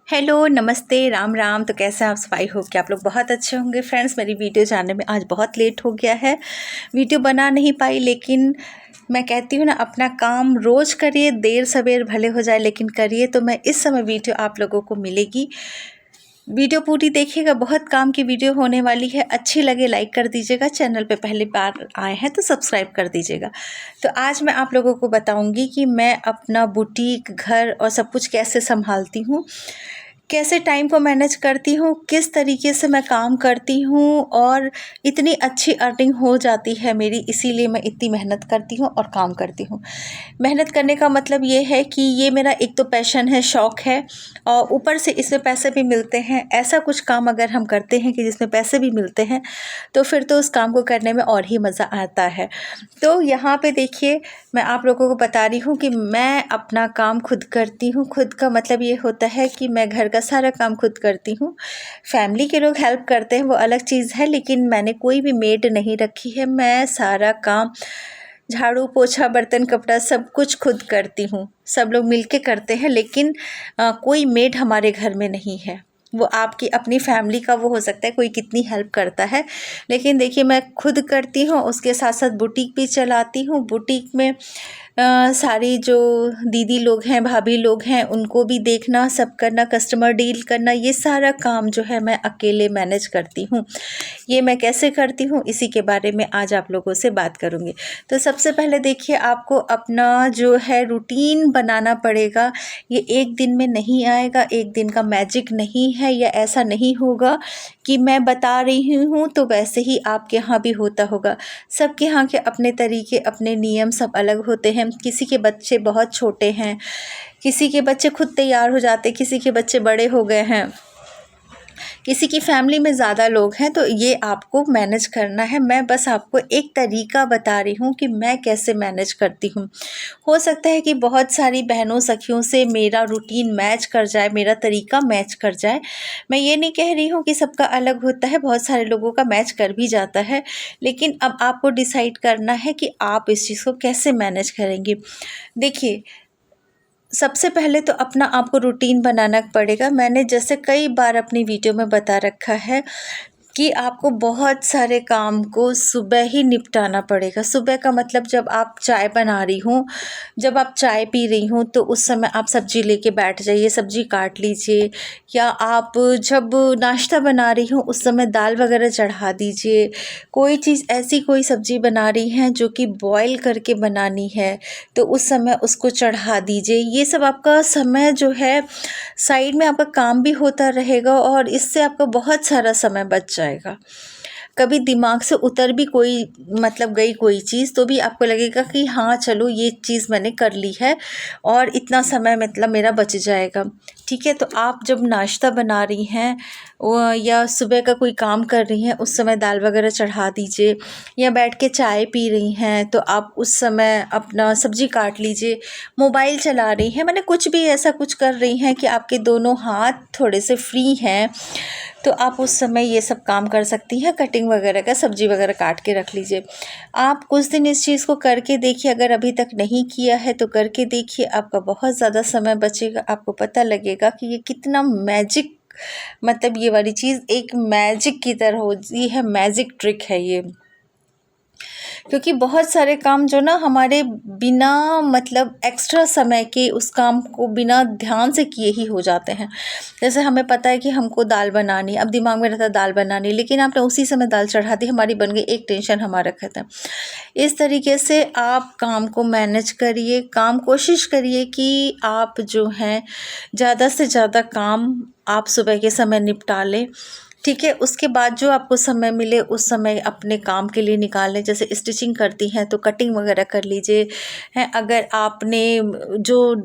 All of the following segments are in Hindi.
हेलो, नमस्ते, राम राम। तो कैसे हैं आप सब? आई होप कि आप लोग बहुत अच्छे होंगे। फ्रेंड्स, मेरी वीडियो जानने में आज बहुत लेट हो गया है, वीडियो बना नहीं पाई। लेकिन मैं कहती हूँ ना, अपना काम रोज़ करिए, देर सवेर भले हो जाए लेकिन करिए। तो मैं इस समय वीडियो आप लोगों को मिलेगी, वीडियो पूरी देखिएगा। बहुत काम की वीडियो होने वाली है। अच्छी लगे लाइक कर दीजिएगा, चैनल पे पहली बार आए हैं तो सब्सक्राइब कर दीजिएगा। तो आज मैं आप लोगों को बताऊंगी कि मैं अपना बुटीक, घर और सब कुछ कैसे संभालती हूँ, कैसे टाइम को मैनेज करती हूँ, किस तरीके से मैं काम करती हूँ और इतनी अच्छी अर्निंग हो जाती है मेरी। इसीलिए मैं इतनी मेहनत करती हूँ और काम करती हूँ। मेहनत करने का मतलब ये है कि ये मेरा एक तो पैशन है, शौक़ है, और ऊपर से इसमें पैसे भी मिलते हैं। ऐसा कुछ काम अगर हम करते हैं कि जिसमें पैसे भी मिलते हैं तो फिर तो उस काम को करने में और ही मज़ा आता है। तो यहाँ पे देखिए, मैं आप लोगों को बता रही हूँ कि मैं अपना काम खुद करती हूँ। खुद का मतलब ये होता है कि मैं घर का सारा काम खुद करती हूँ। फैमिली के लोग हेल्प करते हैं, वो अलग चीज़ है, लेकिन मैंने कोई भी मेड नहीं रखी है। मैं सारा काम, झाड़ू पोछा, बर्तन कपड़ा सब कुछ खुद करती हूँ। सब लोग मिलके करते हैं, लेकिन कोई मेड हमारे घर में नहीं है। वो आपकी अपनी फैमिली का वो हो सकता है, कोई कितनी हेल्प करता है, लेकिन देखिए मैं खुद करती हूँ। उसके साथ साथ बुटीक भी चलाती हूँ। बुटीक में सारी जो दीदी लोग हैं, भाभी लोग हैं, उनको भी देखना, सब करना, कस्टमर डील करना, ये सारा काम जो है मैं अकेले मैनेज करती हूँ। ये मैं कैसे करती हूँ, इसी के बारे में आज आप लोगों से बात करूँगी। तो सबसे पहले देखिए, आपको अपना जो है रूटीन बनाना पड़ेगा। ये एक दिन में नहीं आएगा, एक दिन का मैजिक नहीं है, या ऐसा नहीं होगा कि मैं बता रही हूँ तो वैसे ही आपके यहाँ भी होता होगा। सबके यहाँ के अपने तरीके, अपने नियम सब अलग होते हैं। किसी के बच्चे बहुत छोटे हैं, किसी के बच्चे खुद तैयार हो जाते, किसी के बच्चे बड़े हो गए हैं, किसी की फैमिली में ज़्यादा लोग हैं, तो ये आपको मैनेज करना है। मैं बस आपको एक तरीका बता रही हूँ कि मैं कैसे मैनेज करती हूँ। हो सकता है कि बहुत सारी बहनों सखियों से मेरा रूटीन मैच कर जाए, मेरा तरीका मैच कर जाए। मैं ये नहीं कह रही हूँ कि सबका अलग होता है, बहुत सारे लोगों का मैच कर भी जाता है, लेकिन अब आपको डिसाइड करना है कि आप इस चीज़ को कैसे मैनेज करेंगे। देखिए, सबसे पहले तो अपना आपको रूटीन बनाना पड़ेगा। मैंने जैसे कई बार अपनी वीडियो में बता रखा है कि आपको बहुत सारे काम को सुबह ही निपटाना पड़ेगा। सुबह का मतलब, जब आप चाय बना रही हूँ, जब आप चाय पी रही हूँ, तो उस समय आप सब्ज़ी लेके बैठ जाइए, सब्ज़ी काट लीजिए। या आप जब नाश्ता बना रही हूँ उस समय दाल वगैरह चढ़ा दीजिए। कोई चीज़ ऐसी, कोई सब्ज़ी बना रही हैं जो कि बॉयल करके बनानी है, तो उस समय उसको चढ़ा दीजिए। ये सब आपका समय जो है, साइड में आपका काम भी होता रहेगा और इससे आपका बहुत सारा समय बच जाएगा। कभी दिमाग से उतर भी कोई मतलब गई कोई चीज़, तो भी आपको लगेगा कि हाँ चलो, ये चीज़ मैंने कर ली है और इतना समय मतलब मेरा बच जाएगा। ठीक है, तो आप जब नाश्ता बना रही हैं या सुबह का कोई काम कर रही हैं, उस समय दाल वगैरह चढ़ा दीजिए। या बैठ के चाय पी रही हैं तो आप उस समय अपना सब्ज़ी काट लीजिए। मोबाइल चला रही हैं, मैंने कुछ भी ऐसा कुछ कर रही हैं कि आपके दोनों हाथ थोड़े से फ्री हैं, तो आप उस समय ये सब काम कर सकती हैं। कटिंग वगैरह का, सब्ज़ी वगैरह काट के रख लीजिए। आप कुछ दिन इस चीज़ को करके देखिए। अगर अभी तक नहीं किया है तो करके देखिए, आपका बहुत ज़्यादा समय बचेगा। आपको पता लगेगा कि ये कितना मैजिक, मतलब ये वाली चीज़ एक मैजिक की तरह होती है, मैजिक ट्रिक है ये। क्योंकि बहुत सारे काम जो ना हमारे बिना मतलब एक्स्ट्रा समय के, उस काम को बिना ध्यान से किए ही हो जाते हैं। जैसे हमें पता है कि हमको दाल बनानी है, अब दिमाग में रहता है दाल बनानी, लेकिन आपने उसी समय दाल चढ़ा दी, हमारी बन गई, एक टेंशन हमारा खत्म। इस तरीके से आप काम को मैनेज करिए। कोशिश करिए कि आप जो हैं, ज़्यादा से ज़्यादा काम आप सुबह के समय निपटा लें। ठीक है, उसके बाद जो आपको समय मिले उस समय अपने काम के लिए निकाल लें। जैसे स्टिचिंग करती हैं तो कटिंग वगैरह कर लीजिए हैं। अगर आपने जो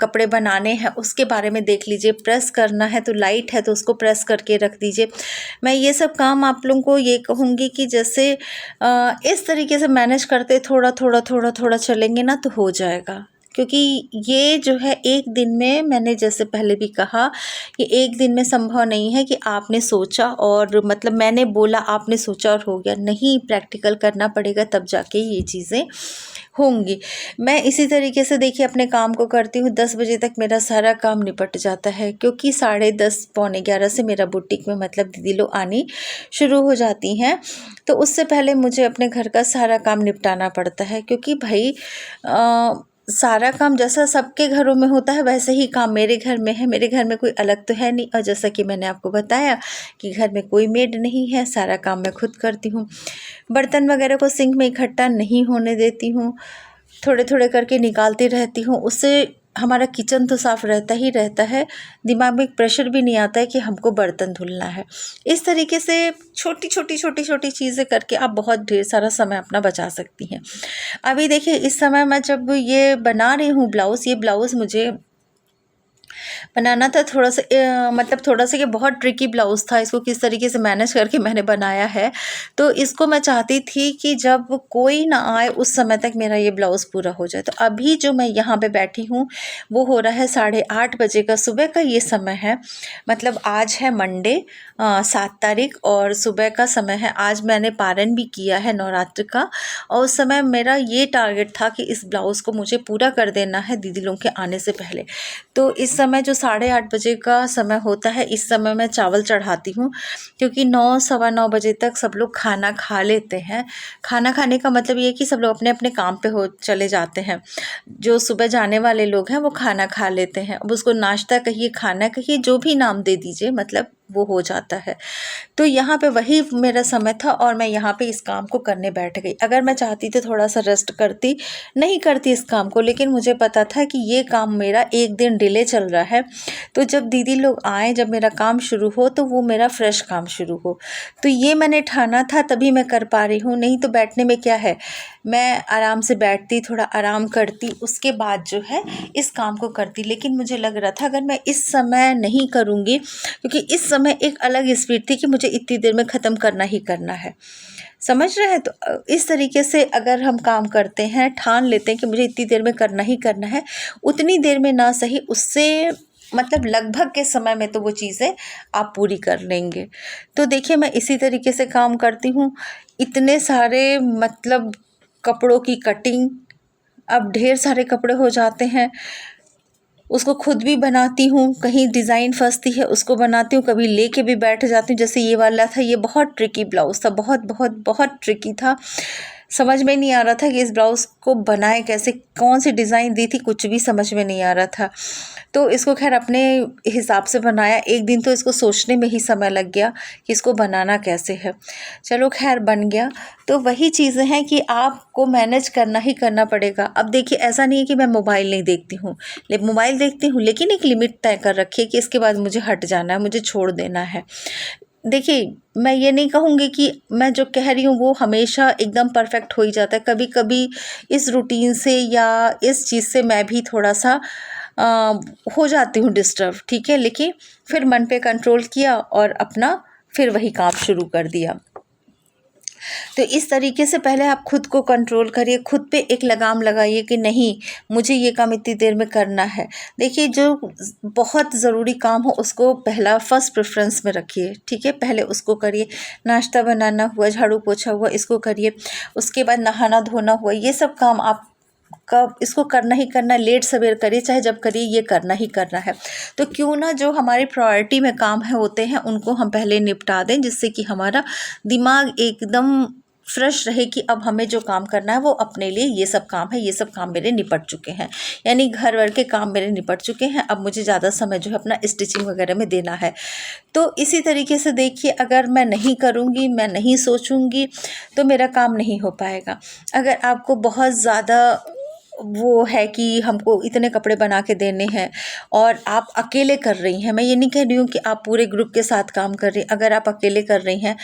कपड़े बनाने हैं उसके बारे में देख लीजिए। प्रेस करना है तो लाइट है तो उसको प्रेस करके रख दीजिए। मैं ये सब काम आप लोगों को ये कहूँगी कि जैसे इस तरीके से मैनेज करते थोड़ा थोड़ा थोड़ा थोड़ा चलेंगे ना तो हो जाएगा। क्योंकि ये जो है एक दिन में, मैंने जैसे पहले भी कहा, ये एक दिन में संभव नहीं है कि आपने सोचा और मतलब मैंने बोला आपने सोचा और हो गया। नहीं, प्रैक्टिकल करना पड़ेगा तब जाके ये चीज़ें होंगी। मैं इसी तरीके से देखिए अपने काम को करती हूँ। 10 बजे तक मेरा सारा काम निपट जाता है, क्योंकि 10:30 पौने 11 से मेरा बुटीक में मतलब दीदी लोग आनी शुरू हो जाती हैं। तो उससे पहले मुझे अपने घर का सारा काम निपटाना पड़ता है, क्योंकि भाई सारा काम जैसा सबके घरों में होता है वैसे ही काम मेरे घर में है। मेरे घर में कोई अलग तो है नहीं, और जैसा कि मैंने आपको बताया कि घर में कोई मेड नहीं है, सारा काम मैं खुद करती हूँ। बर्तन वगैरह को सिंक में इकट्ठा नहीं होने देती हूँ, थोड़े थोड़े करके निकालती रहती हूँ। उससे हमारा किचन तो साफ़ रहता ही रहता है, दिमाग में एक प्रेशर भी नहीं आता है कि हमको बर्तन धुलना है। इस तरीके से छोटी छोटी चीज़ें करके आप बहुत ढेर सारा समय अपना बचा सकती हैं। अभी देखिए इस समय मैं जब ये बना रही हूँ ब्लाउज़, ये ब्लाउज़ मुझे बनाना था थोड़ा सा मतलब थोड़ा सा ये बहुत ट्रिकी ब्लाउज़ था। इसको किस तरीके से मैनेज करके मैंने बनाया है, तो इसको मैं चाहती थी कि जब कोई ना आए उस समय तक मेरा ये ब्लाउज़ पूरा हो जाए। तो अभी जो मैं यहाँ पे बैठी हूँ वो हो रहा है 8:30 बजे का, सुबह का ये समय है। मतलब आज है मंडे 7 तारीख और सुबह का समय है। आज मैंने पारण भी किया है नवरात्र का, और उस समय मेरा ये टारगेट था कि इस ब्लाउज़ को मुझे पूरा कर देना है दीदी लोगों के आने से पहले। तो इस समय जो 8:30 बजे का समय होता है, इस समय मैं चावल चढ़ाती हूँ, क्योंकि 9 सवा 9 बजे तक सब लोग खाना खा लेते हैं। खाना खाने का मतलब ये है कि सब लोग अपने अपने काम पे हो चले जाते हैं। जो सुबह जाने वाले लोग हैं वो खाना खा लेते हैं। अब उसको नाश्ता कहिए, खाना कहिए, जो भी नाम दे दीजिए, मतलब वो हो जाता है। तो यहाँ पे वही मेरा समय था और मैं यहाँ पे इस काम को करने बैठ गई। अगर मैं चाहती तो थोड़ा सा रेस्ट करती, नहीं करती इस काम को, लेकिन मुझे पता था कि ये काम मेरा एक दिन डिले चल रहा है। तो जब दीदी लोग आएँ, जब मेरा काम शुरू हो, तो वो मेरा फ्रेश काम शुरू हो। तो ये मैंने ठाना था, तभी मैं कर पा रही हूँ। नहीं तो बैठने में क्या है, मैं आराम से बैठती, थोड़ा आराम करती, उसके बाद जो है इस काम को करती। लेकिन मुझे लग रहा था अगर मैं इस समय नहीं करूँगी, क्योंकि इस समय एक अलग स्पीड थी कि मुझे इतनी देर में ख़त्म करना ही करना है, समझ रहे हैं। तो इस तरीके से अगर हम काम करते हैं, ठान लेते हैं कि मुझे इतनी देर में करना ही करना है, उतनी देर में ना सही, उससे मतलब लगभग के समय में तो वो चीज़ें आप पूरी कर लेंगे। तो देखिए मैं इसी तरीके से काम करती हूँ। इतने सारे मतलब कपड़ों की कटिंग, अब ढेर सारे कपड़े हो जाते हैं, उसको खुद भी बनाती हूँ, कहीं डिज़ाइन फंसती है उसको बनाती हूँ, कभी लेके भी बैठ जाती हूँ। जैसे ये वाला था, ये बहुत ट्रिकी ब्लाउज़ था, बहुत बहुत बहुत ट्रिकी था। समझ में नहीं आ रहा था कि इस ब्लाउज़ को बनाए कैसे, कौन सी डिज़ाइन दी थी, कुछ भी समझ में नहीं आ रहा था। तो इसको खैर अपने हिसाब से बनाया। एक दिन तो इसको सोचने में ही समय लग गया कि इसको बनाना कैसे है। चलो खैर बन गया। तो वही चीज़ें हैं कि आपको मैनेज करना ही करना पड़ेगा। अब देखिए ऐसा नहीं है कि मैं मोबाइल नहीं देखती हूँ, मोबाइल देखती हूँ, लेकिन एक लिमिट तय कर रखी है कि इसके बाद मुझे हट जाना है, मुझे छोड़ देना है। देखिए मैं ये नहीं कहूँगी कि मैं जो कह रही हूँ वो हमेशा एकदम परफेक्ट हो ही जाता है। कभी कभी इस रूटीन से या इस चीज़ से मैं भी थोड़ा सा हो जाती हूँ डिस्टर्ब, ठीक है। लेकिन फिर मन पे कंट्रोल किया और अपना फिर वही काम शुरू कर दिया। तो इस तरीके से पहले आप खुद को कंट्रोल करिए, खुद पे एक लगाम लगाइए कि नहीं, मुझे ये काम इतनी देर में करना है। देखिए जो बहुत ज़रूरी काम हो उसको पहला फर्स्ट प्रेफरेंस में रखिए, ठीक है, पहले उसको करिए। नाश्ता बनाना हुआ, झाड़ू पोछा हुआ, इसको करिए। उसके बाद नहाना धोना हुआ, ये सब काम आप कब इसको करना ही करना है, लेट सवेर करिए चाहे जब करिए, ये करना ही करना है। तो क्यों ना जो हमारी प्रायोरिटी में काम है होते हैं उनको हम पहले निपटा दें, जिससे कि हमारा दिमाग एकदम फ्रेश रहे कि अब हमें जो काम करना है वो अपने लिए ये सब काम है, ये सब काम मेरे निपट चुके हैं, यानी घर वर के काम मेरे निपट चुके हैं। अब मुझे ज़्यादा समय जो है अपना स्टिचिंग वगैरह में देना है। तो इसी तरीके से देखिए अगर मैं नहीं करूँगी, मैं नहीं सोचूँगी, तो मेरा काम नहीं हो पाएगा। अगर आपको बहुत ज़्यादा वो है कि हमको इतने कपड़े बना के देने हैं और आप अकेले कर रही हैं, मैं ये नहीं कह रही हूँ कि आप पूरे ग्रुप के साथ काम कर रही हैं, अगर आप अकेले कर रही हैं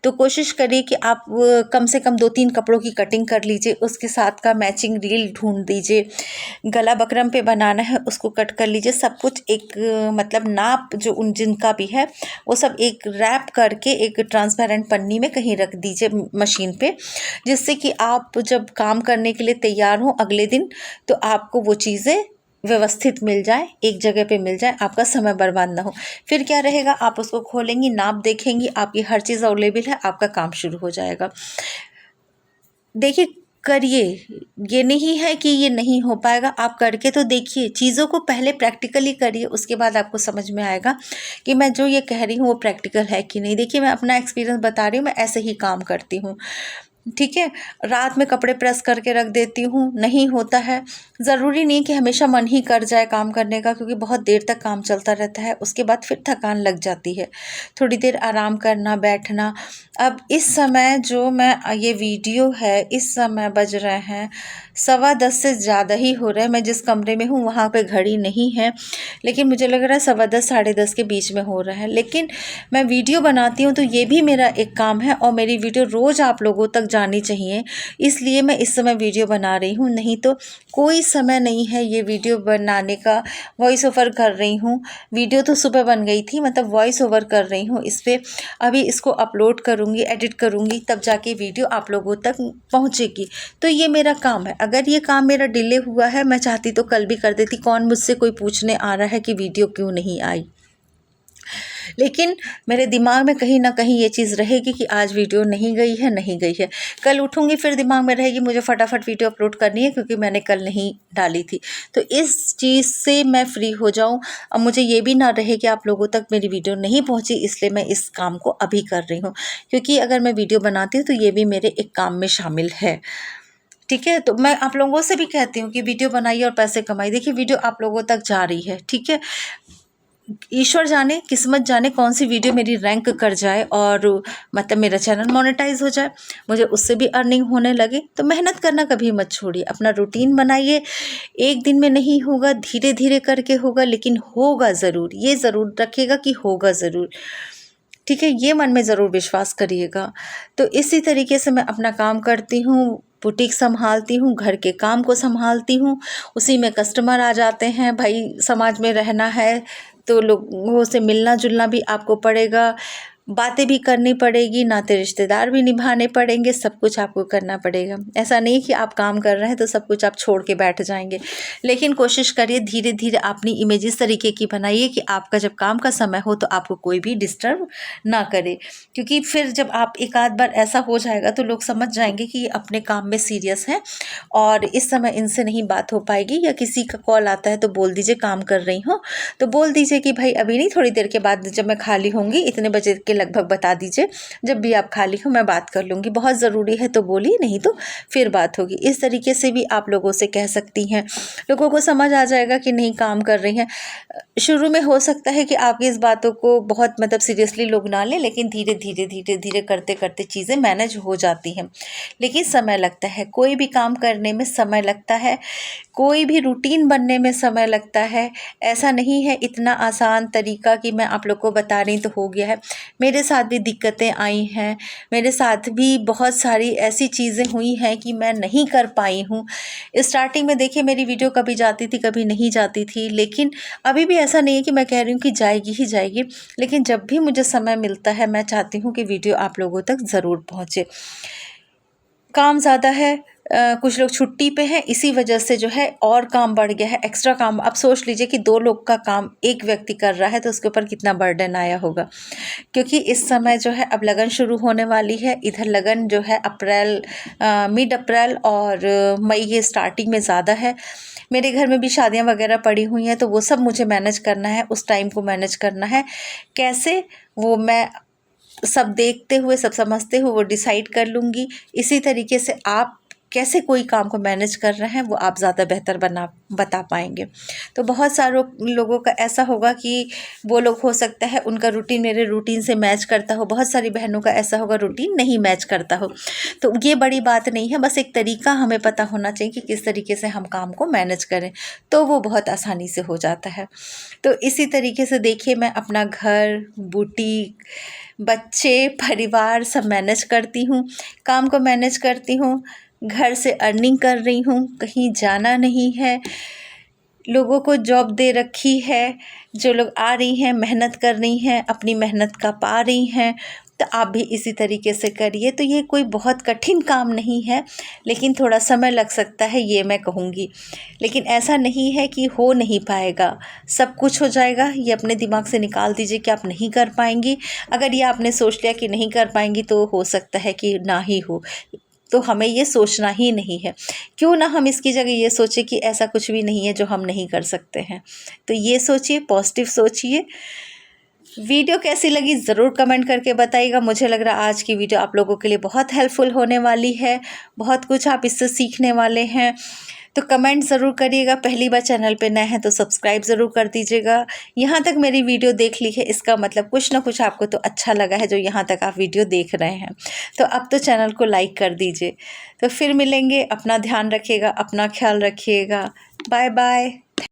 तो कोशिश करिए कि आप कम से कम 2-3 कपड़ों की कटिंग कर लीजिए, उसके साथ का मैचिंग रील ढूंढ दीजिए। गला बकरम पे बनाना है उसको कट कर लीजिए। सब कुछ एक मतलब नाप जो उन जिनका भी है वो सब एक रैप करके एक ट्रांसपेरेंट पन्नी में कहीं रख दीजिए मशीन पे, जिससे कि आप जब काम करने के लिए तैयार हों अगले दिन तो आपको वो चीज़ें व्यवस्थित मिल जाए, एक जगह पे मिल जाए, आपका समय बर्बाद ना हो। फिर क्या रहेगा, आप उसको खोलेंगी, नाप देखेंगी, आपकी हर चीज़ अवेलेबल है, आपका काम शुरू हो जाएगा। देखिए करिए, ये नहीं है कि ये नहीं हो पाएगा, आप करके तो देखिए। चीज़ों को पहले प्रैक्टिकली करिए, उसके बाद आपको समझ में आएगा कि मैं जो ये कह रही हूँ वो प्रैक्टिकल है कि नहीं। देखिए, मैं अपना एक्सपीरियंस बता रही हूँ, मैं ऐसे ही काम करती हूँ, ठीक है। रात में कपड़े प्रेस करके रख देती हूँ, नहीं होता है। ज़रूरी नहीं कि हमेशा मन ही कर जाए काम करने का, क्योंकि बहुत देर तक काम चलता रहता है, उसके बाद फिर थकान लग जाती है। थोड़ी देर आराम करना, बैठना। अब इस समय जो मैं ये वीडियो है, इस समय बज रहे हैं 10:15 से ज़्यादा ही हो रहा है। मैं जिस कमरे में हूँ वहाँ पे घड़ी नहीं है, लेकिन मुझे लग रहा है 10:15 साढ़े 10 के बीच में हो रहा है। लेकिन मैं वीडियो बनाती हूँ तो ये भी मेरा एक काम है, और मेरी वीडियो रोज़ आप लोगों तक जानी चाहिए, इसलिए मैं इस समय वीडियो बना रही हूँ। नहीं तो कोई समय नहीं है ये वीडियो बनाने का। वॉइस ओवर कर रही हूँ, वीडियो तो सुबह बन गई थी, मतलब वॉइस ओवर कर रही हूँ इस पर। अभी इसको अपलोड करूँगी, एडिट करूँगी, तब जाके वीडियो आप लोगों तक पहुँचेगी। तो ये मेरा काम है। अगर ये काम मेरा डिले हुआ है, मैं चाहती तो कल भी कर देती। कौन मुझसे कोई पूछने आ रहा है कि वीडियो क्यों नहीं आई। लेकिन मेरे दिमाग में कहीं ना कहीं ये चीज़ रहेगी कि आज वीडियो नहीं गई है, नहीं गई है। कल उठूँगी फिर दिमाग में रहेगी मुझे फटाफट वीडियो अपलोड करनी है, क्योंकि मैंने कल नहीं डाली थी। तो इस चीज़ से मैं फ्री हो जाऊँ। अब मुझे ये भी ना रहे कि आप लोगों तक मेरी वीडियो नहीं पहुँची, इसलिए मैं इस काम को अभी कर रही हूँ। क्योंकि अगर मैं वीडियो बनाती हूँ तो ये भी मेरे एक काम में शामिल है, ठीक है। तो मैं आप लोगों से भी कहती हूँ कि वीडियो बनाइए और पैसे कमाइए। देखिए, वीडियो आप लोगों तक जा रही है, ठीक है। ईश्वर जाने, किस्मत जाने कौन सी वीडियो मेरी रैंक कर जाए और मतलब मेरा चैनल मोनेटाइज हो जाए, मुझे उससे भी अर्निंग होने लगे। तो मेहनत करना कभी मत छोड़िए, अपना रूटीन बनाइए। एक दिन में नहीं होगा, धीरे धीरे करके होगा, लेकिन होगा ज़रूर। ये ज़रूर रखिएगा कि होगा ज़रूर, ठीक है। ये मन में ज़रूर विश्वास करिएगा। तो इसी तरीके से मैं अपना काम करती हूँ, बुटीक संभालती हूँ, घर के काम को संभालती हूँ, उसी में कस्टमर आ जाते हैं। भाई, समाज में रहना है तो लोगों से मिलना जुलना भी आपको पड़ेगा, बातें भी करनी पड़ेगी, नाते रिश्तेदार भी निभाने पड़ेंगे, सब कुछ आपको करना पड़ेगा। ऐसा नहीं कि आप काम कर रहे हैं तो सब कुछ आप छोड़ के बैठ जाएंगे। लेकिन कोशिश करिए धीरे धीरे अपनी इमेज इस तरीके की बनाइए कि आपका जब काम का समय हो तो आपको कोई भी डिस्टर्ब ना करे। क्योंकि फिर जब आप एक आध बार ऐसा हो जाएगा तो लोग समझ जाएंगे कि ये अपने काम में सीरियस है और इस समय इनसे नहीं बात हो पाएगी। या किसी का कॉल आता है तो बोल दीजिए काम कर रही हूँ, तो बोल दीजिए कि भाई अभी नहीं, थोड़ी देर के बाद जब मैं खाली होंगी, इतने बजे के लगभग बता दीजिए, जब भी आप खाली हो मैं बात कर लूँगी। बहुत ज़रूरी है तो बोलिए, नहीं तो फिर बात होगी। इस तरीके से भी आप लोगों से कह सकती हैं, लोगों को समझ आ जाएगा कि नहीं काम कर रही हैं। शुरू में हो सकता है कि आपकी इस बातों को बहुत मतलब सीरियसली लोग ना लें, लेकिन धीरे धीरे धीरे धीरे करते करते चीज़ें मैनेज हो जाती हैं। लेकिन समय लगता है, कोई भी काम करने में समय लगता है, कोई भी रूटीन बनने में समय लगता है। ऐसा नहीं है इतना आसान तरीका कि मैं आप लोग को बता रही तो हो गया है। मेरे साथ भी दिक्कतें आई हैं, मेरे साथ भी बहुत सारी ऐसी चीज़ें हुई हैं कि मैं नहीं कर पाई हूँ। स्टार्टिंग में देखिए मेरी वीडियो कभी जाती थी, कभी नहीं जाती थी, लेकिन अभी भी ऐसा नहीं है कि मैं कह रही हूँ कि जाएगी ही जाएगी। लेकिन जब भी मुझे समय मिलता है मैं चाहती हूँ कि वीडियो आप लोगों तक ज़रूर पहुँचे। काम ज़्यादा है, कुछ लोग छुट्टी पे हैं, इसी वजह से जो है और काम बढ़ गया है, एक्स्ट्रा काम। अब सोच लीजिए कि 2 लोग का काम एक व्यक्ति कर रहा है तो उसके ऊपर कितना बर्डन आया होगा। क्योंकि इस समय जो है अब लगन शुरू होने वाली है। इधर लगन जो है मिड अप्रैल और मई के स्टार्टिंग में ज़्यादा है। मेरे घर में भी शादियाँ वगैरह पड़ी हुई हैं, तो वो सब मुझे मैनेज करना है, उस टाइम को मैनेज करना है। कैसे, वो मैं सब देखते हुए, सब समझते हुए वो डिसाइड कर लूँगी। इसी तरीके से आप कैसे कोई काम को मैनेज कर रहे हैं वो आप ज़्यादा बेहतर बता पाएंगे। तो बहुत सारों लोगों का ऐसा होगा कि वो लोग हो सकता है उनका रूटीन मेरे रूटीन से मैच करता हो, बहुत सारी बहनों का ऐसा होगा रूटीन नहीं मैच करता हो। तो ये बड़ी बात नहीं है, बस एक तरीका हमें पता होना चाहिए कि किस तरीके से हम काम को मैनेज करें, तो वो बहुत आसानी से हो जाता है। तो इसी तरीके से देखिए मैं अपना घर, बुटीक, बच्चे, परिवार सब मैनेज करती हूँ, काम को मैनेज करती हूँ, घर से अर्निंग कर रही हूँ, कहीं जाना नहीं है। लोगों को जॉब दे रखी है, जो लोग आ रही हैं मेहनत कर रही हैं, अपनी मेहनत का पा रही हैं। तो आप भी इसी तरीके से करिए। तो ये कोई बहुत कठिन काम नहीं है, लेकिन थोड़ा समय लग सकता है ये मैं कहूँगी। लेकिन ऐसा नहीं है कि हो नहीं पाएगा, सब कुछ हो जाएगा। ये अपने दिमाग से निकाल दीजिए कि आप नहीं कर पाएंगी। अगर ये आपने सोच लिया कि नहीं कर पाएंगी तो हो सकता है कि ना ही हो। तो हमें ये सोचना ही नहीं है। क्यों ना हम इसकी जगह ये सोचें कि ऐसा कुछ भी नहीं है जो हम नहीं कर सकते हैं। तो ये सोचिए, पॉजिटिव सोचिए। वीडियो कैसी लगी ज़रूर कमेंट करके बताइएगा। मुझे लग रहा है आज की वीडियो आप लोगों के लिए बहुत हेल्पफुल होने वाली है, बहुत कुछ आप इससे सीखने वाले हैं। तो कमेंट ज़रूर करिएगा। पहली बार चैनल पे नए हैं तो सब्सक्राइब ज़रूर कर दीजिएगा। यहाँ तक मेरी वीडियो देख ली है, इसका मतलब कुछ ना कुछ आपको तो अच्छा लगा है जो यहाँ तक आप वीडियो देख रहे हैं। तो अब तो चैनल को लाइक कर दीजिए। तो फिर मिलेंगे। अपना ध्यान रखिएगा, अपना ख्याल रखिएगा। Bye bye.